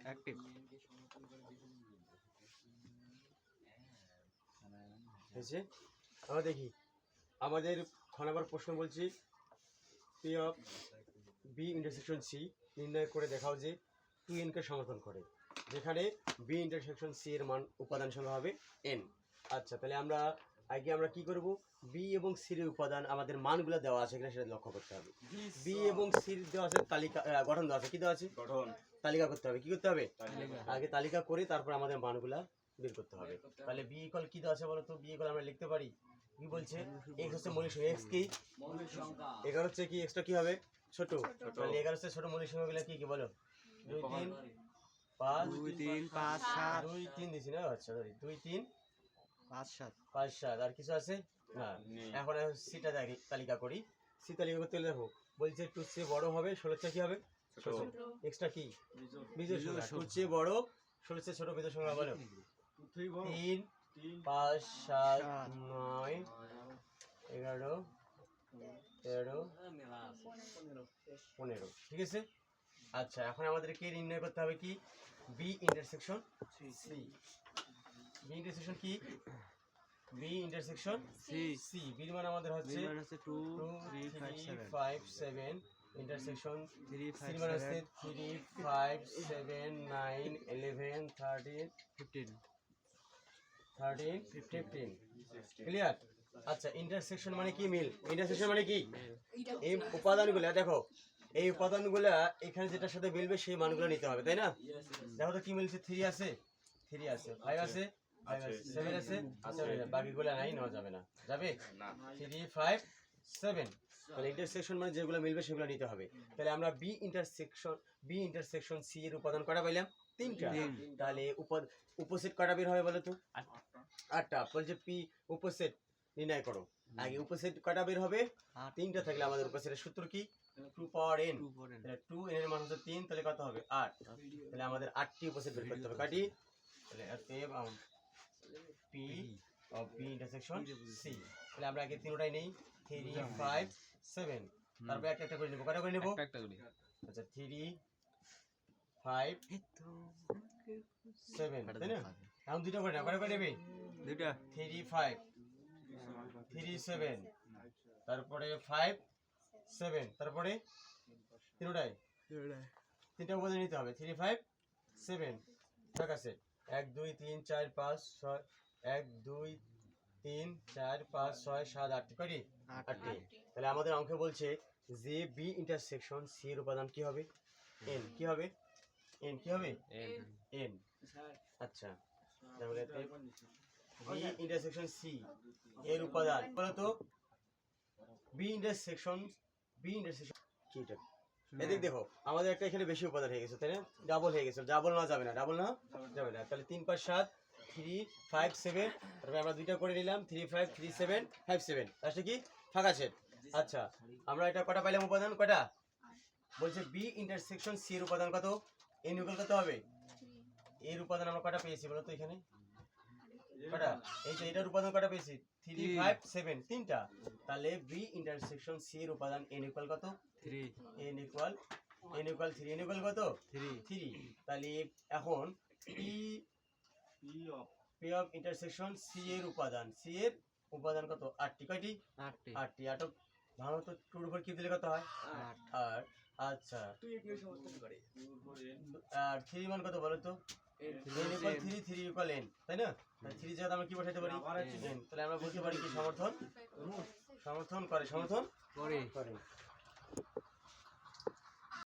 Active হয়েছে। আমরা দেখি আমাদের খ নম্বর প্রশ্ন বলছি P of B intersection C নির্ণয় করে দেখাও যে 2n কে সমর্থন করে, যেখানে বি ইন্টারসেকশন সি এর মান উপাদান সংখ্যা হবে n। আচ্ছা, তাহলে আমরা আগে কি করব, বি এবং সির উপাদান আমাদের মানগুলো দেওয়া আছে কিনা সেটা লক্ষ্য করতে হবে। বি এবং সির দেওয়া আছে তালিকা, গঠন দেওয়া আছে, কি দেওয়া আছে গঠন, তালিকা করতে হবে। কি করতে হবে? আগে তালিকা করে তারপর আমাদের মানগুলা বের করতে হবে। তাহলে বি ইকুয়াল কি দেওয়া আছে বলো তো? বি ইকুয়াল আমরা লিখতে পারি, কি বলছে, x হচ্ছে মৌলিক সংখ্যা, x কি মৌলিক সংখ্যা, 11 হচ্ছে কি, এক্সটা কি হবে ছোট, তাহলে 11 হচ্ছে ছোট মৌলিক সংখ্যাগুলো কি কি বলো? 2 3 5 2 3 5 7 2 3 দিছি না, আচ্ছা ধরি 2 3 5 7 5 7 আর কিছু আছে না। এখন সিটা তালিকা করি। সি তালিকা করতে হলে দেখো বলছে 2 চেয়ে বড় হবে, 16 চেয়ে কি হবে ছোট, এক্সটা কি বিজোড় সংখ্যা, 2 চেয়ে বড় 16 চেয়ে ছোট বিজোড় সংখ্যা বলো 3 5 7 9 11 13 15, ঠিক আছে। আচ্ছা, এখন আমাদেরকে নির্ণয় করতে হবে কি, B intersection C. B intersection কি? B intersection C. সি বির মান আমাদের হচ্ছে 2 3 5 7, ইন্টারসেকশন 3 5 মান হচ্ছে 3 5 7 9 11 13 15 ক্লিয়ার। আচ্ছা, ইন্টারসেকশন মানে কি? মিল। ইন্টারসেকশন মানে কি? এই উপাদানগুলো দেখো, এই উপাদানগুলো এখানে যেটার সাথে মিলবে সেই মানগুলো নিতে হবে, তাই না? দেখো তো কি মিলছে, 3 আছে, 3 আছে, 5 আছে, 5 আছে, 7 আছে, 7 আছে, বাকিগুলো নাই, নেওয়া যাবে না, যাবে না, 3 5 7। তাহলে ইন্টারসেকশন মানে যেগুলো মিলবে সেগুলো নিতে হবে। তাহলে আমরা বি ইন্টারসেকশন সি এর উপাদান কটা পাইলাম? 3টা। তাহলে উপসেট কটা বের হবে বলো তো? 8টা। বলছে পি উপসেট নির্ণয় করো। আগে উপসেট কটা বের হবে? 3টা থাকলে আমাদের উপসেটের সূত্র কি? 2 পাওয়ার n। তাহলে 2 n এর মান হচ্ছে 3, তাহলে কত হবে 8। তাহলে আমাদের 8টি উপসেট বের করতে হবে। কাটি, তাহলে অতএব P of B intersection C. তাহলে আমরা আগে তিনটাই নেই, 3 5 7, তারপর একটা একটা করে নেব। কটা করে নেব? একটা করে। আচ্ছা, 3 5 7, তাই না? এখন দুটো করে না, কটা করে নেবে? দুটো। 3 5 3 7, তারপরে 5 7, তারপরে তিনটা উপাদান নিতে হবে, 3 5 7, ঠিক আছে। 1 2 3 4 5 6, 1 2 3 4 5 6 7 8, কয়টি? 8টি। তাহলে আমাদের অঙ্কে বলছে যে বি ইন্টারসেকশন সি এর উপাদান কি হবে? n। কি হবে? n কি হবে? n। আচ্ছা, তাহলে বি ইন্টারসেকশন সি এর উপাদান বলো তো? বি ইন্টারসেকশন কি এটা? এদিক দেখো, আমাদের একটা এখানে বেশি উপাদান হয়ে গেছে, তাই না? ডাবল হয়ে গেছে, ডাবল না যাবে না, ডাবল না যাবে না। তাহলে 3 5 7 3 5 7, তারপরে আমরা দুইটা করে নিলাম, 3 5 3 7 5 7, আসলে কি ফাঁকা সেট। আচ্ছা, আমরা এটা কটা পাইলাম উপাদান? কটা? বলছে বি ইন্টারসেকশন সি এর উপাদান কত? n ইকুয়াল কত হবে? এর উপাদান আমরা কটা পেয়েছি বলো তো? এখানে কটা? এই যে এটার উপাদান কটা পেয়েছি? 3 5 7, তিনটা। তাহলে বি ইন্টারসেকশন সি এর উপাদান n ইকুয়াল কত? 3। n equal 3। n ইকুয়াল কত? 3। তাহলে এখন পি অফ ইন্টারসেকশন সি এর উপাদান কত? 8টি। কয়টি? 8টি। 8 ভালো তো 2 এর উপর কি দিলে কত হয়? 8। আচ্ছা, আর 3 মান কত বলো তো? n ইকুয়াল 3, 3 ইকুয়াল n, তাই না? তাহলে 3 জায়গায় আমরা কি বসাইতে পারি? n। তাহলে আমরা বলতে পারি কি সমর্থন করে।